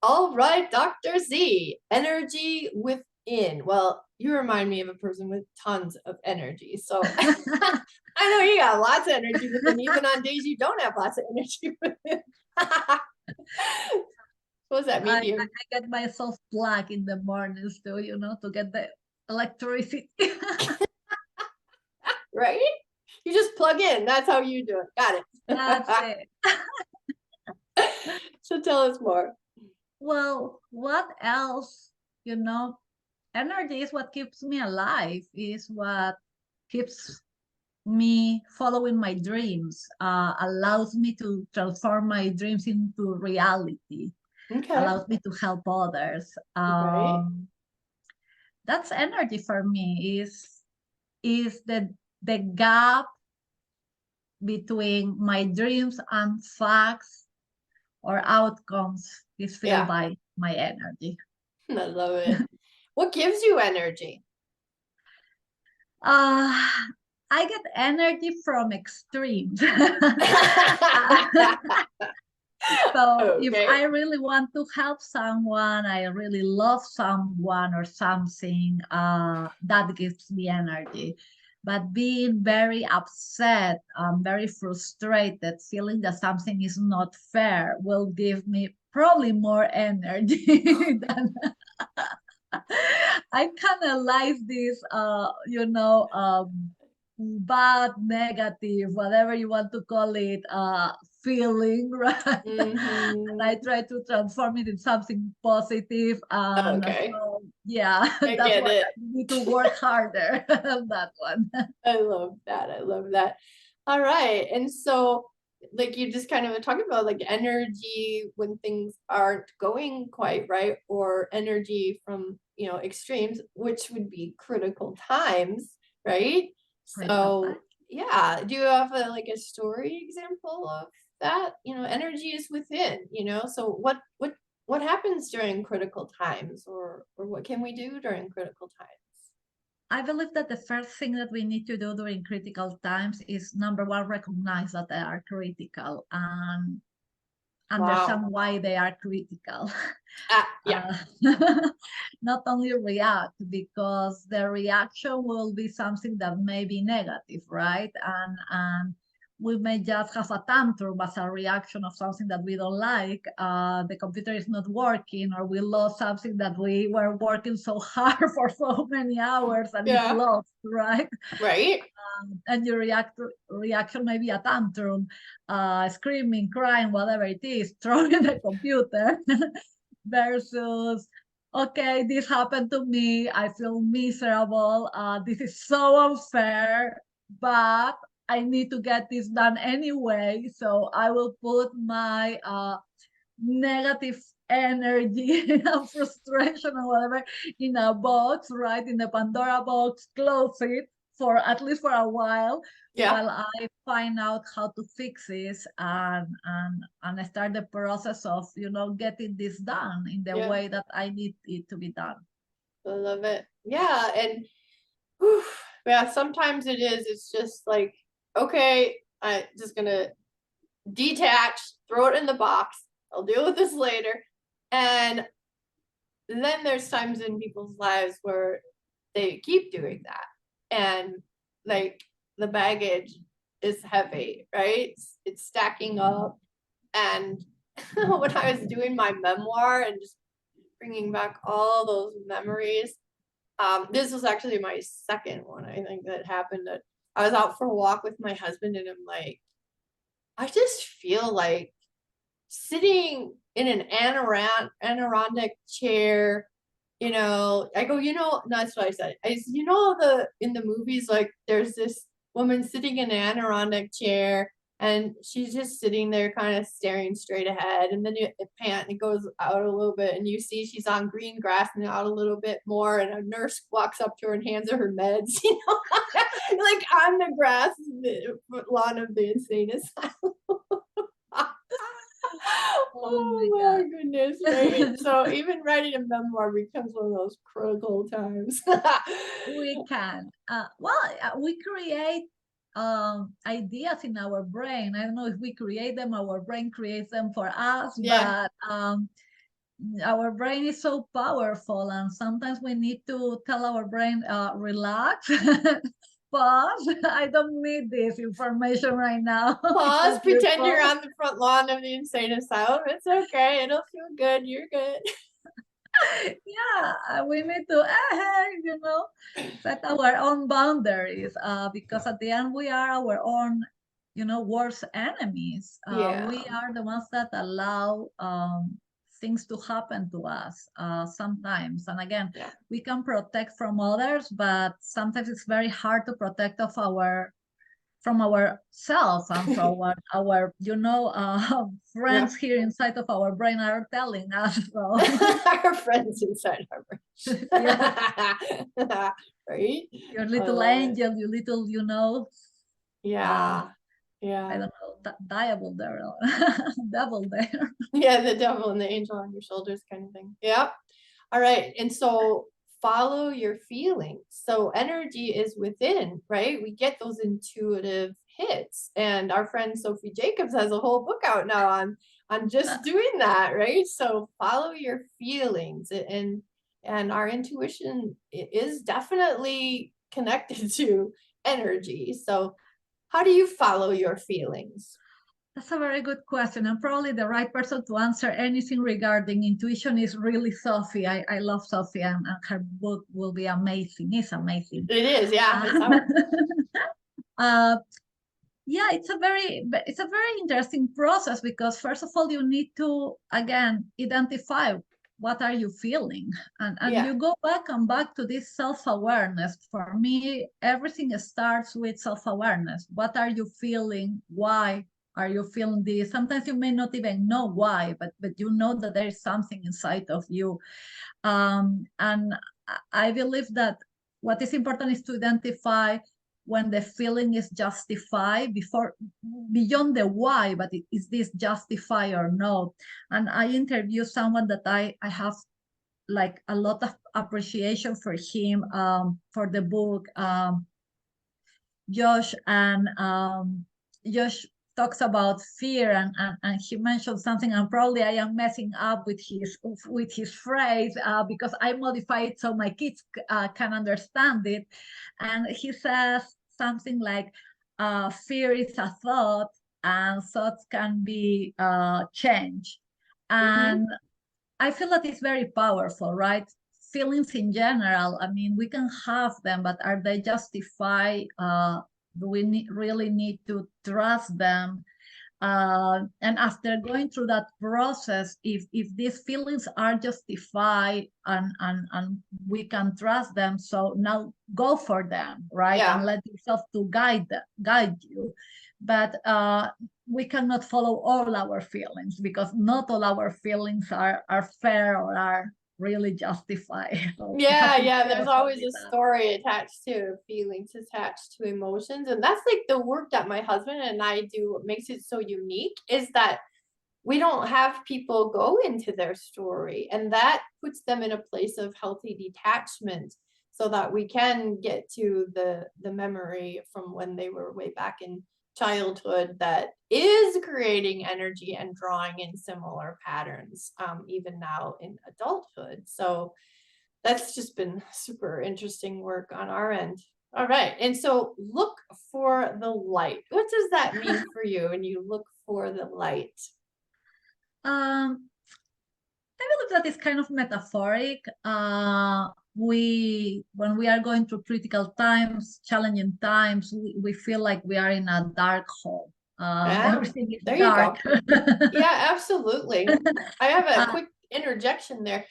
All right, Dr. Z, energy within. Well, you remind me of a person with tons of energy. So I know you got lots of energy within, even on days you don't have lots of energy within. What does that mean to you? I get myself plugged in the mornings too, to get the electricity. Right? You just plug in. That's how you do it. Got it. That's it. So tell us more. Well, what else? Energy is what keeps me alive, is what keeps me following my dreams, allows me to transform my dreams into reality, Okay. allows me to help others. Right. That's energy for me, is the gap between my dreams and facts or outcomes is filled Yeah. by my energy. I love it. What gives you energy? Uh, I get energy from extremes. So if Okay. I really want to help someone, I really love someone or something, that gives me energy. But being very upset, very frustrated, feeling that something is not fair will give me probably more energy than I canalize this, bad, negative, whatever you want to call it, feeling, right? And I Mm-hmm. try to transform it in something positive. And Okay. so, yeah, I that's get why it. I need to work harder on that one. I love that. I love that. All right. And so, like, you just kind of talking about like energy when things aren't going quite right, or energy from, extremes, which would be critical times, right? Critical So, time. yeah. Do you have a story example of that? Energy is within, so what happens during critical times, or what can we do during critical times? I believe that the first thing that we need to do during critical times is, number one, recognize that they are critical and Wow. understand why they are critical. Yeah. uh, Not only react, because the reaction will be something that may be negative, right? And we may just have a tantrum as a reaction of something that we don't like. The computer is not working, or we lost something that we were working so hard for so many hours and it's Yeah. lost, right? Right. And your reaction may be a tantrum, screaming, crying, whatever it is, throwing the computer, versus, okay, this happened to me, I feel miserable, this is so unfair, but I need to get this done anyway, so I will put my negative energy and frustration or whatever in a box, right? In the Pandora box, close it for at least for a while, Yeah. while I find out how to fix this, and start the process of getting this done in the Yeah. way that I need it to be done. I love it. Yeah. And whew, yeah, sometimes it's just like, okay, I'm just gonna detach, throw it in the box. I'll deal with this later. And then there's times in people's lives where they keep doing that. And like the baggage is heavy, right? It's stacking up. And when I was doing my memoir and just bringing back all those memories, this was actually my second one, I think, that happened. That I was out for a walk with my husband, and I'm like, I just feel like sitting in an Adirondack chair. I go, no, that's what I said. In the movies, like there's this woman sitting in an Adirondack chair, and she's just sitting there kind of staring straight ahead, and then it pant and it goes out a little bit, and you see she's on green grass and out a little bit more, and a nurse walks up to her and hands her meds, like on the grass, the lawn of the insane asylum. Oh Oh my my goodness, right? God. So even writing a memoir becomes one of those critical times. We can. We create ideas in our brain. I don't know if we create them, our brain creates them for us, Yeah. but our brain is so powerful, and sometimes we need to tell our brain, relax, pause. I don't need this information right now. Pause, Because you're pretend you're both. on the front lawn of the insane asylum. It's okay. It'll feel good. You're good. Yeah, we need to, set our own boundaries, because at the end we are our own, worst enemies. We Yeah. are the ones that allow things to happen to us sometimes. And again, Yeah. we can protect from others, but sometimes it's very hard to protect of from ourselves, and from our Yeah. friends here inside of our brain are telling us so. Our friends inside our Yeah, brain. Right? your I little love it. angel, your little, uh Yeah. I Yeah. don't know, diable there, devil there. Yeah, the devil and the angel on your shoulders kind of thing. Yeah. All right. And so follow your feelings. So energy is within, right? We get those intuitive hits. And our friend Sophie Jacobs has a whole book out now on just doing that, right? So follow your feelings, and our intuition is definitely connected to energy. So how do you follow your feelings? That's a very good question, and probably the right person to answer anything regarding intuition is really Sophie. I love Sophie, and her book will be amazing. It's amazing. It is, yeah, Uh, it's out. uh, yeah, it's a very interesting process, because first of all, you need to again identify what are you feeling, and Yeah. you go back and back to this self-awareness. For me, everything starts with self-awareness. What are you feeling? Why are you feeling this? Sometimes you may not even know why, but you know that there is something inside of you. And I believe that what is important is to identify when the feeling is justified before, beyond the why, but is this justified or not? And I interviewed someone that I have like a lot of appreciation for him, for the book, Josh. And Josh talks about fear, and he mentioned something, and probably I am messing up with his phrase, because I modify it so my kids can understand it. And he says something like, fear is a thought, and thoughts can be changed. Mm-hmm. And I feel that it's very powerful, right? Feelings in general, I mean, we can have them, but are they justified? Do we really need to trust them? And after going through that process, if these feelings are justified, and we can trust them, so now go for them, right? And Yeah. let yourself to guide you. But we cannot follow all our feelings, because not all our feelings are fair or are really justified. So we have Yeah, to be yeah, there's careful always with a that. story attached to feelings, attached to emotions. And that's like the work that my husband and I do. What makes it so unique is that we don't have people go into their story, and that puts them in a place of healthy detachment so that we can get to the memory from when they were way back in childhood that is creating energy and drawing in similar patterns, even now in adulthood. So that's just been super interesting work on our end. All right. And so look for the light. What does that mean for you when you look for the light? um I believe that is kind of metaphoric. When we are going through critical times, challenging times, we feel like we are in a dark hole. Yeah, Everything is there you dark. go. Yeah, absolutely. I have a uh, quick interjection there.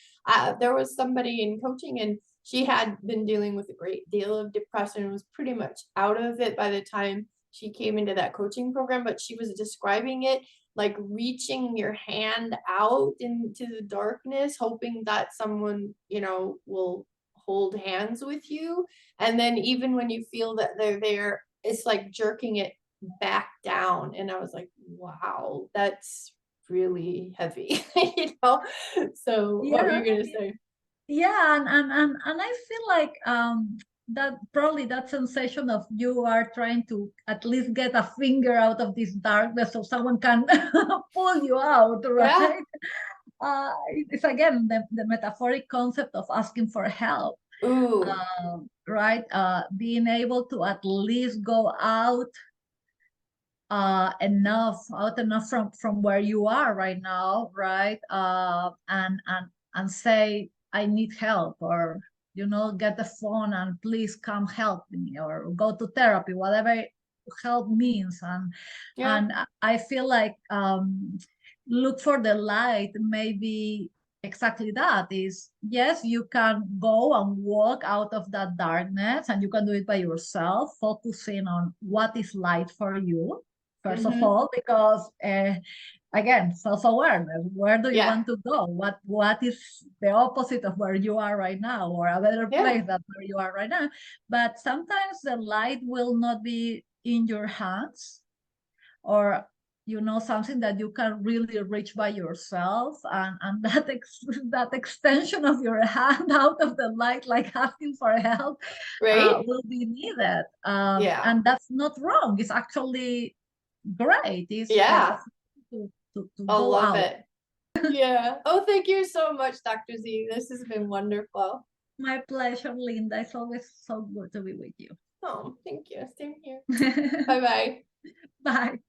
There was somebody in coaching, and she had been dealing with a great deal of depression and was pretty much out of it by the time she came into that coaching program. But she was describing it like reaching your hand out into the darkness, hoping that someone, will hold hands with you. And then even when you feel that they're there, it's like jerking it back down. And I was like, wow, that's really heavy, So what were yeah, you gonna say? yeah, and I feel like that probably that sensation of you are trying to at least get a finger out of this darkness so someone can pull you out, Yeah. right? it's again the metaphoric concept of asking for help. Ooh. Right? Being able to at least go out enough from where you are right now, right? And say, I need help, or get the phone and please come help me, or go to therapy, whatever help means. Yeah. And I feel like look for the light, maybe exactly that is, yes, you can go and walk out of that darkness, and you can do it by yourself, focusing on what is light for you first of all, because again, self-awareness, where do you Yeah. want to go, what is the opposite of where you are right now, or a better Yeah. place than where you are right now. But sometimes the light will not be in your hands, or something that you can really reach by yourself, and that extension of your hand out of the light, like asking for help, Right? will be needed. Yeah. And that's not wrong, it's actually great, it's Yeah. to I go love out. it. Yeah. Oh, thank you so much, Dr. Z. This has been wonderful. My pleasure, Linda, it's always so good to be with you. Oh, thank you. Same here. Bye-bye. Bye.